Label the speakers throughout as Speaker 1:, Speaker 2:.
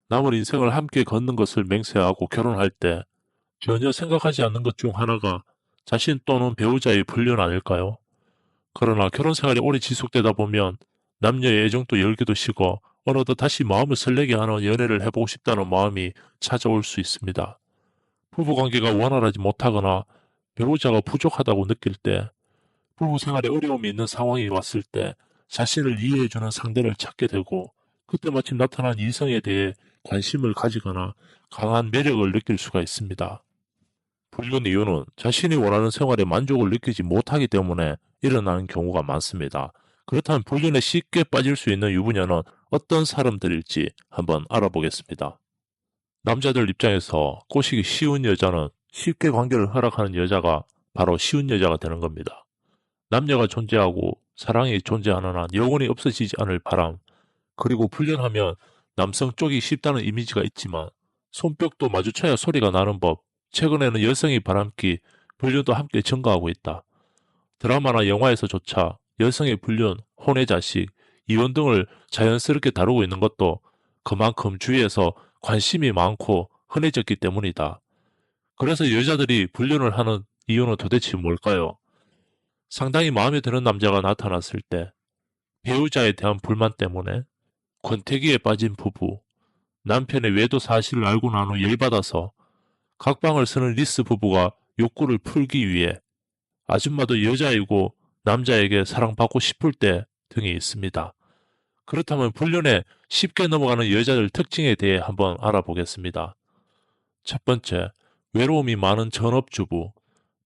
Speaker 1: 남은 인생을 함께 걷는 것을 맹세하고 결혼할 때 전혀 생각하지 않는 것 중 하나가 자신 또는 배우자의 불륜 아닐까요? 그러나 결혼 생활이 오래 지속되다 보면 남녀의 애정도 열기도 식어 어느덧 다시 마음을 설레게 하는 연애를 해보고 싶다는 마음이 찾아올 수 있습니다. 부부관계가 원활하지 못하거나 배우자가 부족하다고 느낄 때, 부부 생활에 어려움이 있는 상황이 왔을 때 자신을 이해해주는 상대를 찾게 되고, 그때 마침 나타난 이성에 대해 관심을 가지거나 강한 매력을 느낄 수가 있습니다. 불륜 이유는 자신이 원하는 생활에 만족을 느끼지 못하기 때문에 일어나는 경우가 많습니다. 그렇다면 불륜에 쉽게 빠질 수 있는 유부녀는 어떤 사람들일지 한번 알아보겠습니다. 남자들 입장에서 꼬시기 쉬운 여자는 쉽게 관계를 허락하는 여자가 바로 쉬운 여자가 되는 겁니다. 남녀가 존재하고 사랑이 존재하는 한 영원히 없어지지 않을 바람, 그리고 불륜하면 남성 쪽이 쉽다는 이미지가 있지만 손뼉도 마주쳐야 소리가 나는 법, 최근에는 여성이 바람기, 불륜도 함께 증가하고 있다. 드라마나 영화에서조차 여성의 불륜, 혼외 자식, 이혼 등을 자연스럽게 다루고 있는 것도 그만큼 주위에서 관심이 많고 흔해졌기 때문이다. 그래서 여자들이 불륜을 하는 이유는 도대체 뭘까요? 상당히 마음에 드는 남자가 나타났을 때, 배우자에 대한 불만 때문에, 권태기에 빠진 부부, 남편의 외도 사실을 알고 난 후 열받아서 각방을 쓰는 리스 부부가 욕구를 풀기 위해, 아줌마도 여자이고 남자에게 사랑받고 싶을 때 등이 있습니다. 그렇다면 불륜에 쉽게 넘어가는 여자들 특징에 대해 한번 알아보겠습니다. 첫 번째, 외로움이 많은 전업주부.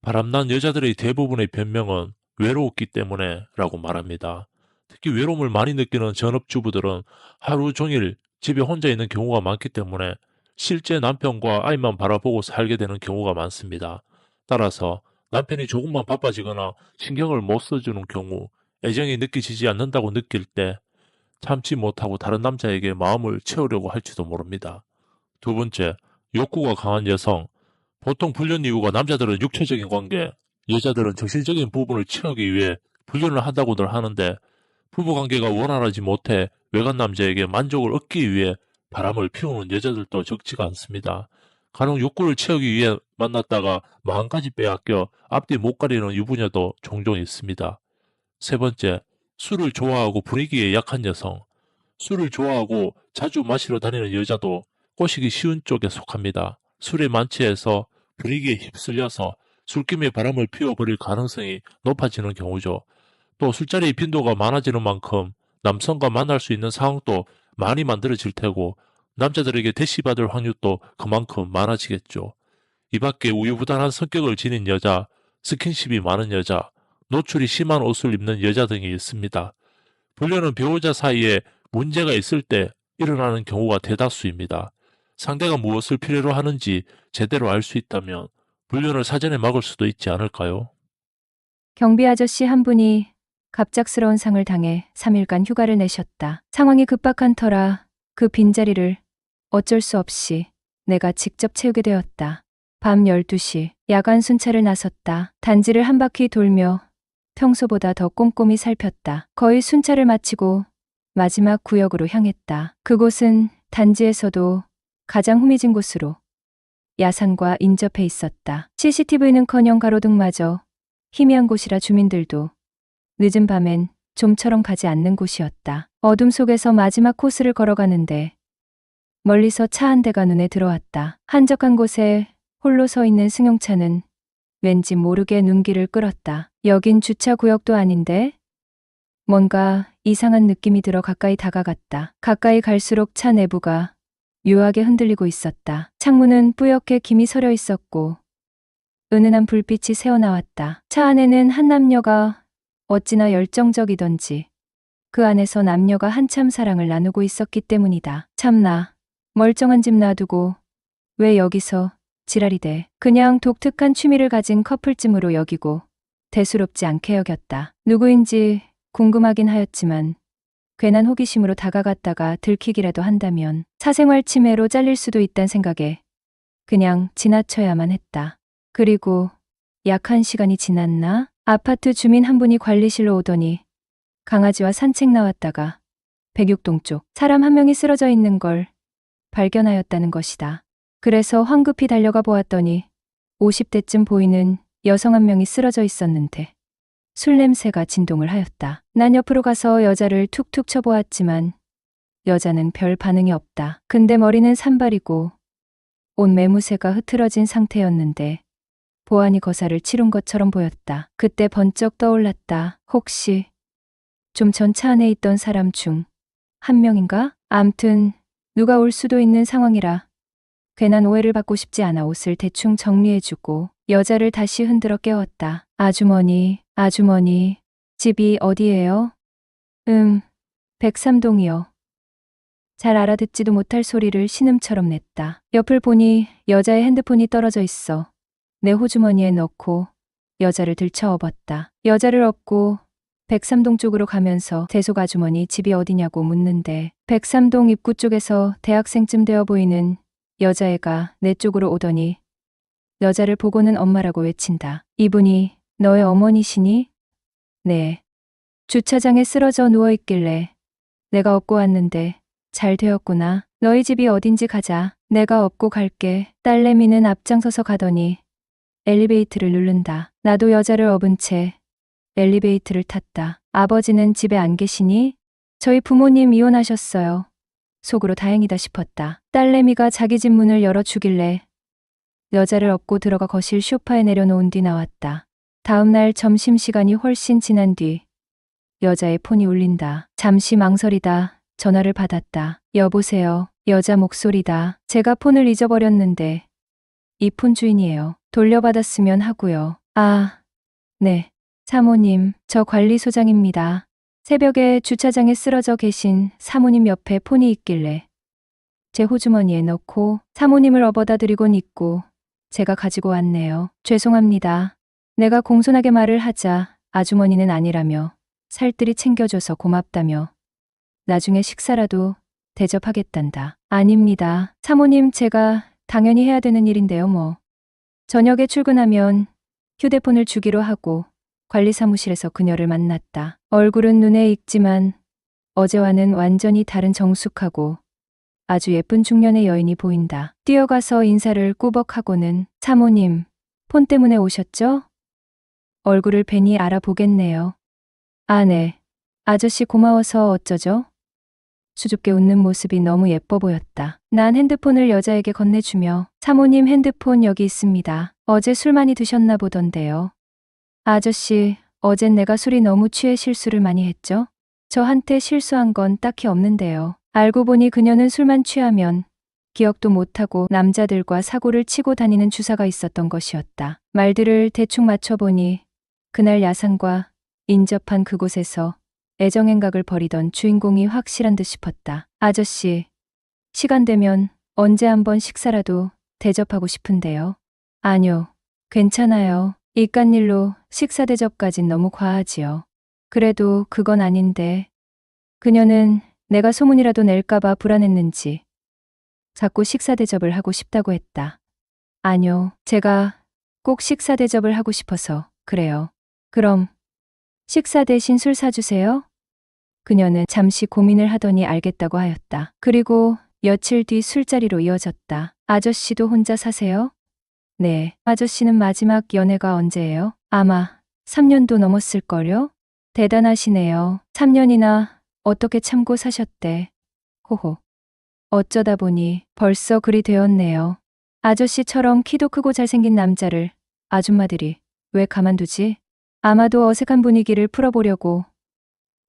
Speaker 1: 바람난 여자들의 대부분의 변명은 외로웠기 때문에 라고 말합니다. 특히 외로움을 많이 느끼는 전업주부들은 하루 종일 집에 혼자 있는 경우가 많기 때문에 실제 남편과 아이만 바라보고 살게 되는 경우가 많습니다. 따라서 남편이 조금만 바빠지거나 신경을 못 써주는 경우, 애정이 느껴지지 않는다고 느낄 때 참지 못하고 다른 남자에게 마음을 채우려고 할지도 모릅니다. 두 번째, 욕구가 강한 여성. 보통 불륜 이유가 남자들은 육체적인 관계, 여자들은 정신적인 부분을 채우기 위해 불륜을 한다고들 하는데, 부부관계가 원활하지 못해 외간 남자에게 만족을 얻기 위해 바람을 피우는 여자들도 적지가 않습니다. 간혹 욕구를 채우기 위해 만났다가 마음까지 빼앗겨 앞뒤 못 가리는 유부녀도 종종 있습니다. 세 번째, 술을 좋아하고 분위기에 약한 여성. 술을 좋아하고 자주 마시러 다니는 여자도 꼬시기 쉬운 쪽에 속합니다. 술에 만취해서 분위기에 휩쓸려서 술김에 바람을 피워버릴 가능성이 높아지는 경우죠. 또 술자리 빈도가 많아지는 만큼 남성과 만날 수 있는 상황도 많이 만들어질 테고 남자들에게 대시받을 확률도 그만큼 많아지겠죠. 이 밖에 우유부단한 성격을 지닌 여자, 스킨십이 많은 여자, 노출이 심한 옷을 입는 여자 등이 있습니다. 불륜은 배우자 사이에 문제가 있을 때 일어나는 경우가 대다수입니다. 상대가 무엇을 필요로 하는지 제대로 알 수 있다면 불륜을 사전에 막을 수도 있지 않을까요?
Speaker 2: 경비 아저씨 한 분이 갑작스러운 상을 당해 3일간 휴가를 내셨다. 상황이 급박한 터라 그 빈자리를 어쩔 수 없이 내가 직접 채우게 되었다. 밤 12시 야간 순찰을 나섰다. 단지를 한 바퀴 돌며 평소보다 더 꼼꼼히 살폈다. 거의 순찰을 마치고 마지막 구역으로 향했다. 그곳은 단지에서도 가장 후미진 곳으로 야산과 인접해 있었다. CCTV는커녕 가로등마저 희미한 곳이라 주민들도 늦은 밤엔 좀처럼 가지 않는 곳이었다. 어둠 속에서 마지막 코스를 걸어가는데 멀리서 차 한 대가 눈에 들어왔다. 한적한 곳에 홀로 서 있는 승용차는 왠지 모르게 눈길을 끌었다. 여긴 주차 구역도 아닌데? 뭔가 이상한 느낌이 들어 가까이 다가갔다. 가까이 갈수록 차 내부가 묘하게 흔들리고 있었다. 창문은 뿌옇게 김이 서려 있었고 은은한 불빛이 새어나왔다. 차 안에는 한 남녀가 어찌나 열정적이던지 그 안에서 남녀가 한참 사랑을 나누고 있었기 때문이다. 참나, 멀쩡한 집 놔두고 왜 여기서 지랄이대. 그냥 독특한 취미를 가진 커플쯤으로 여기고 대수롭지 않게 여겼다. 누구인지 궁금하긴 하였지만 괜한 호기심으로 다가갔다가 들키기라도 한다면 사생활 침해로 잘릴 수도 있단 생각에 그냥 지나쳐야만 했다. 그리고 약 1시간이 지났나? 아파트 주민 한 분이 관리실로 오더니 강아지와 산책 나왔다가 106동 쪽 사람 한 명이 쓰러져 있는 걸 발견하였다는 것이다. 그래서 황급히 달려가 보았더니 50대쯤 보이는 여성 한 명이 쓰러져 있었는데 술 냄새가 진동을 하였다. 난 옆으로 가서 여자를 툭툭 쳐보았지만 여자는 별 반응이 없다. 근데 머리는 산발이고 옷 매무새가 흐트러진 상태였는데 보안이 거사를 치룬 것처럼 보였다. 그때 번쩍 떠올랐다. 혹시 좀 전 차 안에 있던 사람 중 한 명인가? 암튼 누가 올 수도 있는 상황이라 괜한 오해를 받고 싶지 않아 옷을 대충 정리해주고 여자를 다시 흔들어 깨웠다. 아주머니, 아주머니, 집이 어디예요? 103동이요. 잘 알아듣지도 못할 소리를 신음처럼 냈다. 옆을 보니 여자의 핸드폰이 떨어져 있어 내 호주머니에 넣고 여자를 들쳐 업었다. 여자를 업고 103동 쪽으로 가면서 대속 아주머니 집이 어디냐고 묻는데 103동 입구 쪽에서 대학생쯤 되어 보이는 여자애가 내 쪽으로 오더니 여자를 보고는 엄마라고 외친다. 이분이 너의 어머니시니? 네. 주차장에 쓰러져 누워있길래 내가 업고 왔는데 잘 되었구나. 너희 집이 어딘지 가자. 내가 업고 갈게. 딸내미는 앞장서서 가더니 엘리베이터를 누른다. 나도 여자를 업은 채 엘리베이터를 탔다. 아버지는 집에 안 계시니? 저희 부모님 이혼하셨어요. 속으로 다행이다 싶었다. 딸내미가 자기 집 문을 열어주길래 여자를 업고 들어가 거실 소파에 내려놓은 뒤 나왔다. 다음 날 점심시간이 훨씬 지난 뒤 여자의 폰이 울린다. 잠시 망설이다 전화를 받았다. 여보세요. 여자 목소리다. 제가 폰을 잊어버렸는데 이 폰 주인이에요. 돌려받았으면 하고요. 아, 네. 사모님, 저 관리소장입니다. 새벽에 주차장에 쓰러져 계신 사모님 옆에 폰이 있길래 제 호주머니에 넣고 사모님을 업어다 드리곤 있고 제가 가지고 왔네요. 죄송합니다. 내가 공손하게 말을 하자 아주머니는 아니라며 살뜰히 챙겨줘서 고맙다며 나중에 식사라도 대접하겠단다. 아닙니다. 사모님 제가 당연히 해야 되는 일인데요 뭐. 저녁에 출근하면 휴대폰을 주기로 하고 관리사무실에서 그녀를 만났다. 얼굴은 눈에 익지만 어제와는 완전히 다른 정숙하고 아주 예쁜 중년의 여인이 보인다. 뛰어가서 인사를 꾸벅하고는 사모님, 폰 때문에 오셨죠? 얼굴을 뵈니 알아보겠네요. 아, 네. 아저씨 고마워서 어쩌죠? 수줍게 웃는 모습이 너무 예뻐 보였다. 난 핸드폰을 여자에게 건네주며 사모님 핸드폰 여기 있습니다. 어제 술 많이 드셨나 보던데요. 아저씨, 어젠 내가 술이 너무 취해 실수를 많이 했죠? 저한테 실수한 건 딱히 없는데요. 알고 보니 그녀는 술만 취하면 기억도 못하고 남자들과 사고를 치고 다니는 주사가 있었던 것이었다. 말들을 대충 맞춰보니 그날 야산과 인접한 그곳에서 애정행각을 벌이던 주인공이 확실한 듯 싶었다. 아저씨, 시간 되면 언제 한번 식사라도 대접하고 싶은데요. 아니요, 괜찮아요. 이깟일로 식사 대접까진 너무 과하지요. 그래도 그건 아닌데. 그녀는 내가 소문이라도 낼까봐 불안했는지 자꾸 식사 대접을 하고 싶다고 했다. 아니요, 제가 꼭 식사 대접을 하고 싶어서 그래요. 그럼 식사 대신 술 사주세요. 그녀는 잠시 고민을 하더니 알겠다고 하였다. 그리고 며칠 뒤 술자리로 이어졌다. 아저씨도 혼자 사세요? 네. 아저씨는 마지막 연애가 언제예요? 아마 3년도 넘었을걸요? 대단하시네요. 3년이나 어떻게 참고 사셨대. 호호. 어쩌다 보니 벌써 그리 되었네요. 아저씨처럼 키도 크고 잘생긴 남자를 아줌마들이 왜 가만두지? 아마도 어색한 분위기를 풀어보려고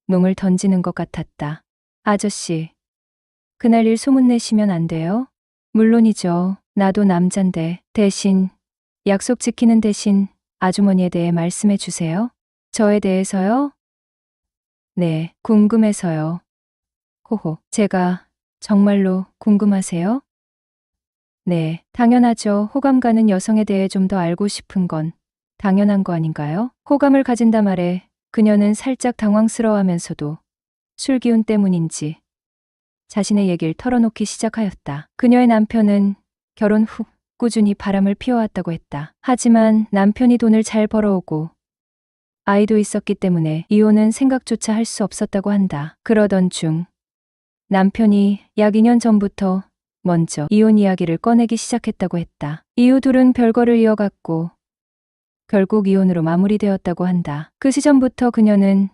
Speaker 2: 농을 던지는 것 같았다. 아저씨, 그날 일 소문내시면 안 돼요? 물론이죠. 나도 남잔데. 대신 약속 지키는 대신 아주머니에 대해 말씀해 주세요. 저에 대해서요? 네, 궁금해서요. 호호, 제가 정말로 궁금하세요? 네, 당연하죠. 호감 가는 여성에 대해 좀 더 알고 싶은 건 당연한 거 아닌가요? 호감을 가진다 말에 그녀는 살짝 당황스러워하면서도 술 기운 때문인지 자신의 얘기를 털어놓기 시작하였다. 그녀의 남편은 결혼 후 꾸준히 바람을 피워왔다고 했다. 하지만 남편이 돈을 잘 벌어오고 아이도 있었기 때문에 이혼은 생각조차 할 수 없었다고 한다. 그러던 중 남편이 약 2년 전부터 먼저 이혼 이야기를 꺼내기 시작했다고 했다. 이후 둘은 별거를 이어갔고 결국 이혼으로 마무리되었다고 한다. 그 시점부터 그녀는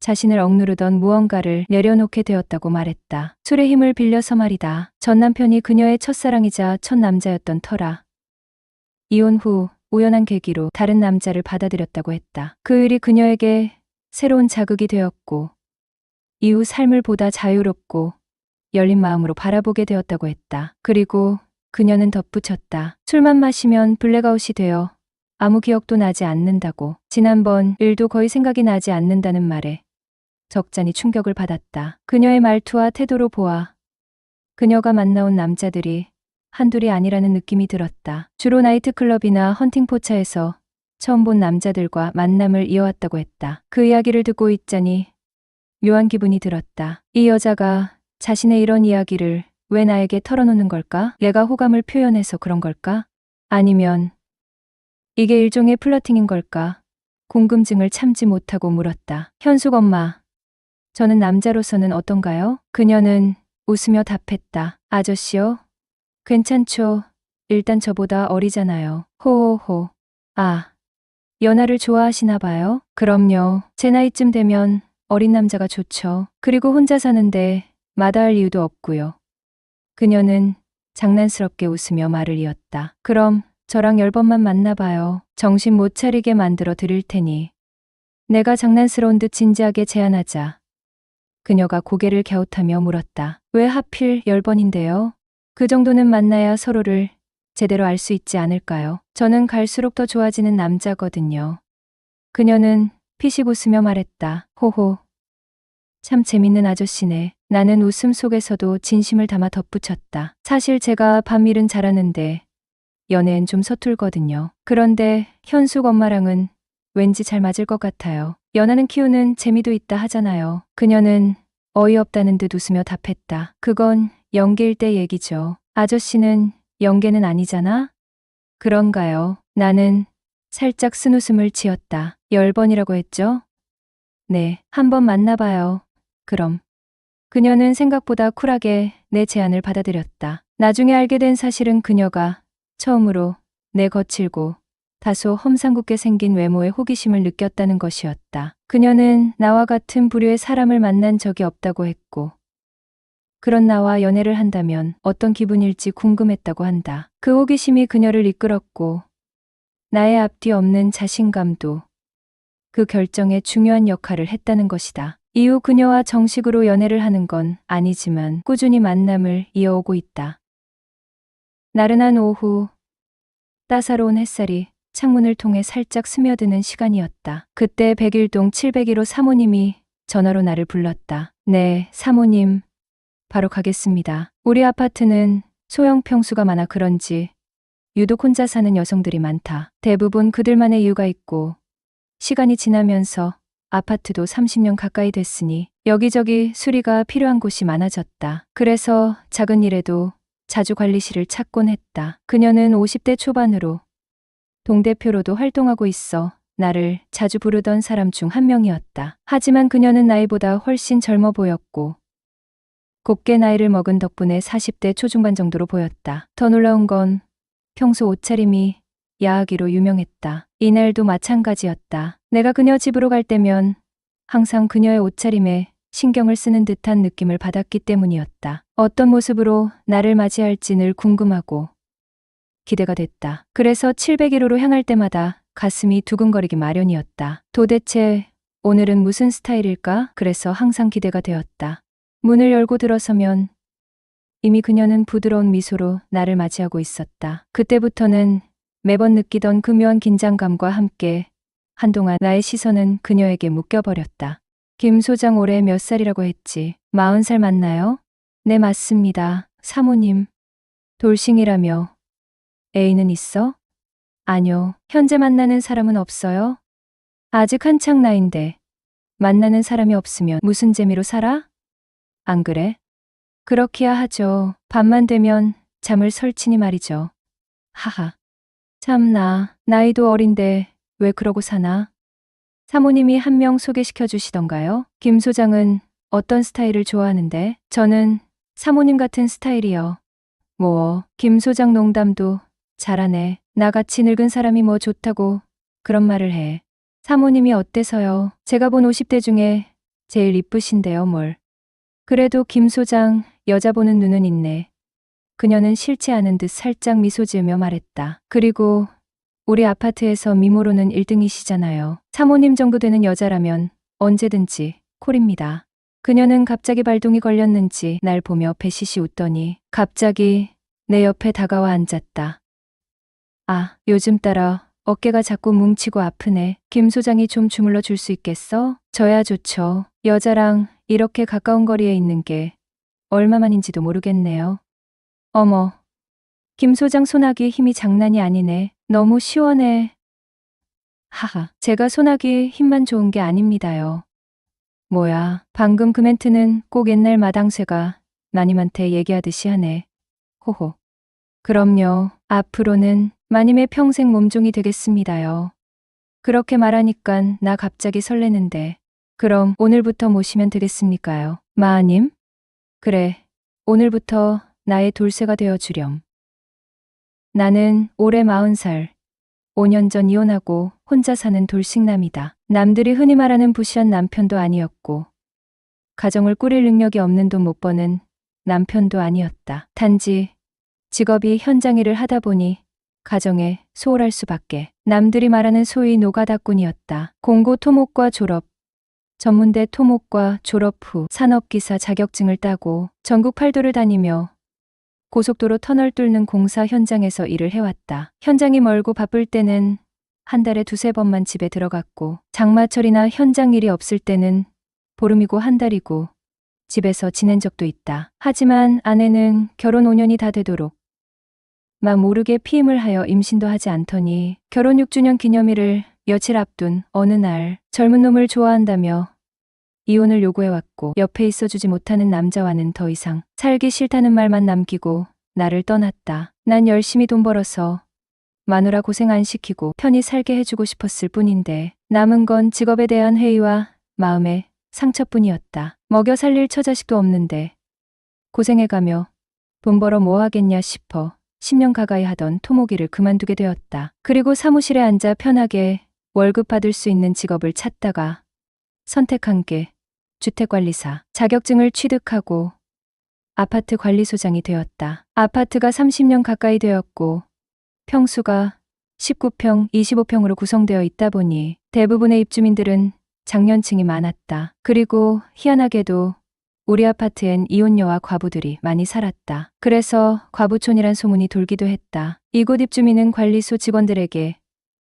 Speaker 2: 자신을 억누르던 무언가를 내려놓게 되었다고 말했다. 술의 힘을 빌려서 말이다. 전 남편이 그녀의 첫사랑이자 첫 남자였던 터라. 이혼 후 우연한 계기로 다른 남자를 받아들였다고 했다. 그 일이 그녀에게 새로운 자극이 되었고 이후 삶을 보다 자유롭고 열린 마음으로 바라보게 되었다고 했다. 그리고 그녀는 덧붙였다. 술만 마시면 블랙아웃이 되어 아무 기억도 나지 않는다고. 지난번 일도 거의 생각이 나지 않는다는 말에 적잖이 충격을 받았다. 그녀의 말투와 태도로 보아 그녀가 만나온 남자들이 한둘이 아니라는 느낌이 들었다. 주로 나이트클럽이나 헌팅포차에서 처음 본 남자들과 만남을 이어왔다고 했다. 그 이야기를 듣고 있자니 묘한 기분이 들었다. 이 여자가 자신의 이런 이야기를 왜 나에게 털어놓는 걸까? 내가 호감을 표현해서 그런 걸까? 아니면 이게 일종의 플러팅인 걸까? 궁금증을 참지 못하고 물었다. 현숙 엄마, 저는 남자로서는 어떤가요? 그녀는 웃으며 답했다. 아저씨요? 괜찮죠. 일단 저보다 어리잖아요. 호호호. 아, 연하를 좋아하시나 봐요? 그럼요. 제 나이쯤 되면 어린 남자가 좋죠. 그리고 혼자 사는데 마다할 이유도 없고요. 그녀는 장난스럽게 웃으며 말을 이었다. 그럼 저랑 10번만 만나봐요. 정신 못 차리게 만들어 드릴 테니. 내가 장난스러운 듯 진지하게 제안하자 그녀가 고개를 갸웃하며 물었다. 왜 하필 10번인데요? 그 정도는 만나야 서로를 제대로 알 수 있지 않을까요? 저는 갈수록 더 좋아지는 남자거든요. 그녀는 피식 웃으며 말했다. 호호. 참 재밌는 아저씨네. 나는 웃음 속에서도 진심을 담아 덧붙였다. 사실 제가 밤일은 잘하는데 연애엔 좀 서툴거든요. 그런데 현숙 엄마랑은 왠지 잘 맞을 것 같아요. 연하는 키우는 재미도 있다 하잖아요. 그녀는 어이없다는 듯 웃으며 답했다. 그건 연계일 때 얘기죠. 아저씨는 연계는 아니잖아? 그런가요? 나는 살짝 쓴웃음을 지었다. 10번이라고 했죠? 네, 한번 만나봐요. 그럼. 그녀는 생각보다 쿨하게 내 제안을 받아들였다. 나중에 알게 된 사실은 그녀가 처음으로 내 거칠고 다소 험상궂게 생긴 외모에 호기심을 느꼈다는 것이었다. 그녀는 나와 같은 부류의 사람을 만난 적이 없다고 했고 그런 나와 연애를 한다면 어떤 기분일지 궁금했다고 한다. 그 호기심이 그녀를 이끌었고 나의 앞뒤 없는 자신감도 그 결정에 중요한 역할을 했다는 것이다. 이후 그녀와 정식으로 연애를 하는 건 아니지만 꾸준히 만남을 이어오고 있다. 나른한 오후, 따사로운 햇살이 창문을 통해 살짝 스며드는 시간이었다. 그때 101동 701호 사모님이 전화로 나를 불렀다. 네, 사모님. 바로 가겠습니다. 우리 아파트는 소형 평수가 많아 그런지 유독 혼자 사는 여성들이 많다. 대부분 그들만의 이유가 있고 시간이 지나면서 아파트도 30년 가까이 됐으니 여기저기 수리가 필요한 곳이 많아졌다. 그래서 작은 일에도 자주 관리실을 찾곤 했다. 그녀는 50대 초반으로 동대표로도 활동하고 있어 나를 자주 부르던 사람 중 한 명이었다. 하지만 그녀는 나이보다 훨씬 젊어 보였고 곱게 나이를 먹은 덕분에 40대 초중반 정도로 보였다. 더 놀라운 건 평소 옷차림이 야하기로 유명했다. 이날도 마찬가지였다. 내가 그녀 집으로 갈 때면 항상 그녀의 옷차림에 신경을 쓰는 듯한 느낌을 받았기 때문이었다. 어떤 모습으로 나를 맞이할지 늘 궁금하고 기대가 됐다. 그래서 701호로 향할 때마다 가슴이 두근거리기 마련이었다. 도대체 오늘은 무슨 스타일일까? 그래서 항상 기대가 되었다. 문을 열고 들어서면 이미 그녀는 부드러운 미소로 나를 맞이하고 있었다. 그때부터는 매번 느끼던 그 묘한 긴장감과 함께 한동안 나의 시선은 그녀에게 묶여버렸다. 김 소장 올해 몇 살이라고 했지? 40살 맞나요? 네, 맞습니다. 사모님. 돌싱이라며. 애인은 있어? 아니요. 현재 만나는 사람은 없어요? 아직 한창 나이인데 만나는 사람이 없으면 무슨 재미로 살아? 안 그래? 그렇기야 하죠. 밤만 되면 잠을 설치니 말이죠. 하하. 참나, 나이도 어린데 왜 그러고 사나? 사모님이 한 명 소개시켜 주시던가요? 김 소장은 어떤 스타일을 좋아하는데? 저는 사모님 같은 스타일이요. 김 소장 농담도 잘하네. 나같이 늙은 사람이 뭐 좋다고 그런 말을 해. 사모님이 어때서요? 제가 본 50대 중에 제일 이쁘신데요, 뭘. 그래도 김 소장 여자 보는 눈은 있네. 그녀는 싫지 않은 듯 살짝 미소 지으며 말했다. 그리고 우리 아파트에서 미모로는 1등이시잖아요. 사모님 정도 되는 여자라면 언제든지 콜입니다. 그녀는 갑자기 발동이 걸렸는지 날 보며 배시시 웃더니 갑자기 내 옆에 다가와 앉았다. 아, 요즘 따라 어깨가 자꾸 뭉치고 아프네. 김 소장이 좀 주물러 줄 수 있겠어? 저야 좋죠. 여자랑 이렇게 가까운 거리에 있는 게 얼마만인지도 모르겠네요. 어머, 김 소장 소나기 힘이 장난이 아니네. 너무 시원해. 하하, 제가 소나기 힘만 좋은 게 아닙니다요. 뭐야, 방금 그 멘트는 꼭 옛날 마당쇠가 마님한테 얘기하듯이 하네. 호호. 그럼요, 앞으로는 마님의 평생 몸종이 되겠습니다요. 그렇게 말하니깐 나 갑자기 설레는데. 그럼 오늘부터 모시면 되겠습니까요? 마님? 그래, 오늘부터 나의 돌쇠가 되어 주렴. 나는 올해 40살, 5년 전 이혼하고 혼자 사는 돌싱남이다. 남들이 흔히 말하는 부실한 남편도 아니었고, 가정을 꾸릴 능력이 없는 돈 못 버는 남편도 아니었다. 단지 직업이 현장 일을 하다 보니 가정에 소홀할 수밖에. 남들이 말하는 소위 노가다꾼이었다. 공고 토목과 졸업, 전문대 토목과 졸업 후 산업기사 자격증을 따고 전국 8도를 다니며 고속도로 터널 뚫는 공사 현장에서 일을 해왔다. 현장이 멀고 바쁠 때는 한 달에 2~3번만 집에 들어갔고, 장마철이나 현장 일이 없을 때는 보름이고 한 달이고 집에서 지낸 적도 있다. 하지만 아내는 결혼 5년이 다 되도록 막 모르게 피임을 하여 임신도 하지 않더니 결혼 6주년 기념일을 며칠 앞둔 어느 날 젊은 놈을 좋아한다며 이혼을 요구해왔고, 옆에 있어주지 못하는 남자와는 더 이상 살기 싫다는 말만 남기고 나를 떠났다. 난 열심히 돈 벌어서 마누라 고생 안 시키고 편히 살게 해주고 싶었을 뿐인데 남은 건 직업에 대한 회의와 마음의 상처뿐이었다. 먹여 살릴 처자식도 없는데 고생해가며 돈 벌어 뭐 하겠냐 싶어 10년 가까이 하던 토목일을 그만두게 되었다. 그리고 사무실에 앉아 편하게 월급 받을 수 있는 직업을 찾다가 선택한 게 주택관리사 자격증을 취득하고 아파트 관리소장이 되었다. 아파트가 30년 가까이 되었고 평수가 19평, 25평으로 구성되어 있다 보니 대부분의 입주민들은 장년층이 많았다. 그리고 희한하게도 우리 아파트엔 이혼녀와 과부들이 많이 살았다. 그래서 과부촌이란 소문이 돌기도 했다. 이곳 입주민은 관리소 직원들에게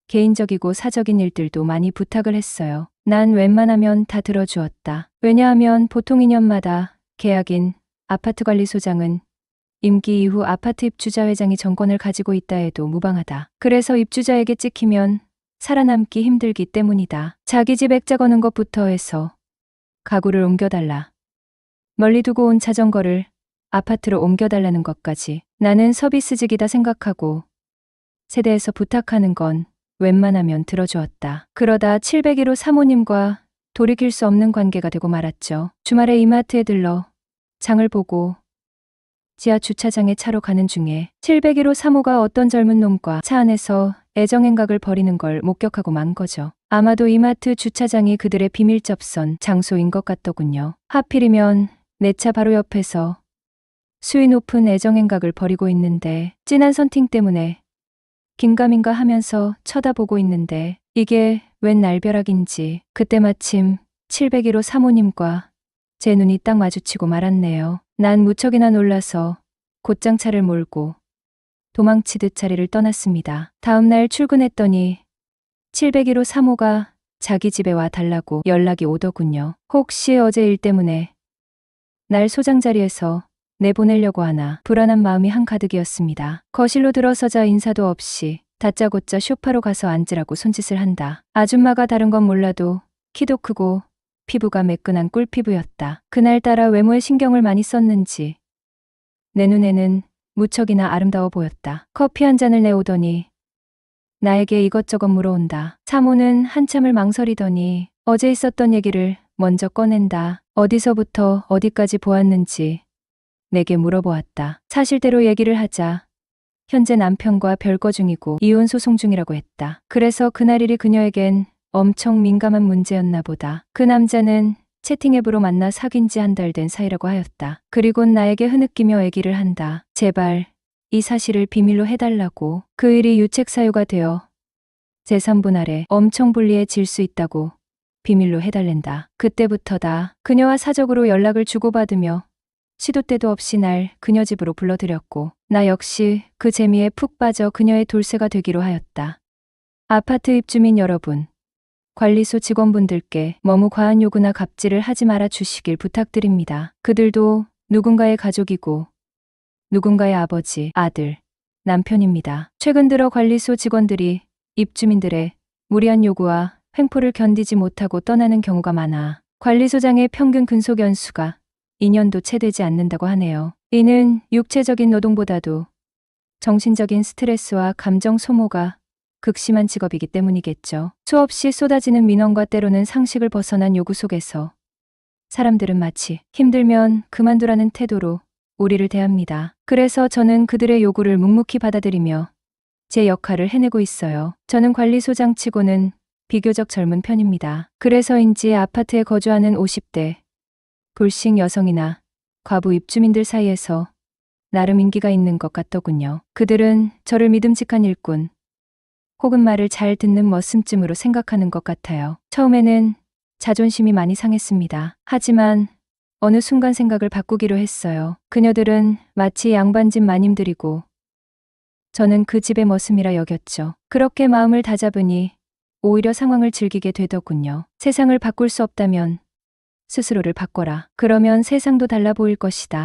Speaker 2: 개인적이고 사적인 일들도 많이 부탁을 했어요. 난 웬만하면 다 들어주었다. 왜냐하면 보통 2년마다 계약인 아파트관리소장은 임기 이후 아파트 입주자 회장이 정권을 가지고 있다 해도 무방하다. 그래서 입주자에게 찍히면 살아남기 힘들기 때문이다. 자기 집 액자 거는 것부터 해서 가구를 옮겨달라, 멀리 두고 온 자전거를 아파트로 옮겨달라는 것까지 나는 서비스직이다 생각하고 세대에서 부탁하는 건 웬만하면 들어주었다. 그러다 701호 사모님과 돌이킬 수 없는 관계가 되고 말았죠. 주말에 이마트에 들러 장을 보고 지하 주차장에 차로 가는 중에 701호 사모가 어떤 젊은 놈과 차 안에서 애정행각을 벌이는 걸 목격하고 만 거죠. 아마도 이마트 주차장이 그들의 비밀 접선 장소인 것 같더군요. 하필이면 내 차 바로 옆에서 수위 높은 애정행각을 벌이고 있는데 진한 선팅 때문에 긴가민가 하면서 쳐다보고 있는데 이게 웬 날벼락인지 그때 마침 701호 사모님과 제 눈이 딱 마주치고 말았네요. 난 무척이나 놀라서 곧장 차를 몰고 도망치듯 자리를 떠났습니다. 다음 날 출근했더니 701호 사모가 자기 집에 와 달라고 연락이 오더군요. 혹시 어제 일 때문에 날 소장 자리에서 내보내려고 하나 불안한 마음이 한가득이었습니다. 거실로 들어서자 인사도 없이 다짜고짜 소파로 가서 앉으라고 손짓을 한다. 아줌마가 다른 건 몰라도 키도 크고 피부가 매끈한 꿀피부였다. 그날따라 외모에 신경을 많이 썼는지 내 눈에는 무척이나 아름다워 보였다. 커피 한 잔을 내오더니 나에게 이것저것 물어온다. 사모는 한참을 망설이더니 어제 있었던 얘기를 먼저 꺼낸다. 어디서부터 어디까지 보았는지 내게 물어보았다. 사실대로 얘기를 하자. 현재 남편과 별거 중이고 이혼 소송 중이라고 했다. 그래서 그날 일이 그녀에겐 엄청 민감한 문제였나 보다. 그 남자는 채팅 앱으로 만나 사귄 지 한 달 된 사이라고 하였다. 그리곤 나에게 흐느끼며 얘기를 한다. 제발 이 사실을 비밀로 해달라고. 그 일이 유책 사유가 되어 재산 분할에 엄청 불리해질 수 있다고 비밀로 해달랜다. 그때부터다. 그녀와 사적으로 연락을 주고받으며 시도 때도 없이 날 그녀 집으로 불러들였고 나 역시 그 재미에 푹 빠져 그녀의 돌쇠가 되기로 하였다. 아파트 입주민 여러분, 관리소 직원분들께 너무 과한 요구나 갑질을 하지 말아 주시길 부탁드립니다. 그들도 누군가의 가족이고 누군가의 아버지, 아들, 남편입니다. 최근 들어 관리소 직원들이 입주민들의 무리한 요구와 횡포를 견디지 못하고 떠나는 경우가 많아 관리소장의 평균 근속 연수가 2년도 채 되지 않는다고 하네요. 이는 육체적인 노동보다도 정신적인 스트레스와 감정 소모가 극심한 직업이기 때문이겠죠. 수없이 쏟아지는 민원과 때로는 상식을 벗어난 요구 속에서 사람들은 마치 힘들면 그만두라는 태도로 우리를 대합니다. 그래서 저는 그들의 요구를 묵묵히 받아들이며 제 역할을 해내고 있어요. 저는 관리소장 치고는 비교적 젊은 편입니다. 그래서인지 아파트에 거주하는 50대 불식 여성이나 과부 입주민들 사이에서 나름 인기가 있는 것 같더군요. 그들은 저를 믿음직한 일꾼 혹은 말을 잘 듣는 머슴쯤으로 생각하는 것 같아요. 처음에는 자존심이 많이 상했습니다. 하지만 어느 순간 생각을 바꾸기로 했어요. 그녀들은 마치 양반집 마님들이고 저는 그 집의 머슴이라 여겼죠. 그렇게 마음을 다잡으니 오히려 상황을 즐기게 되더군요. 세상을 바꿀 수 없다면 스스로를 바꿔라. 그러면 세상도 달라 보일 것이다.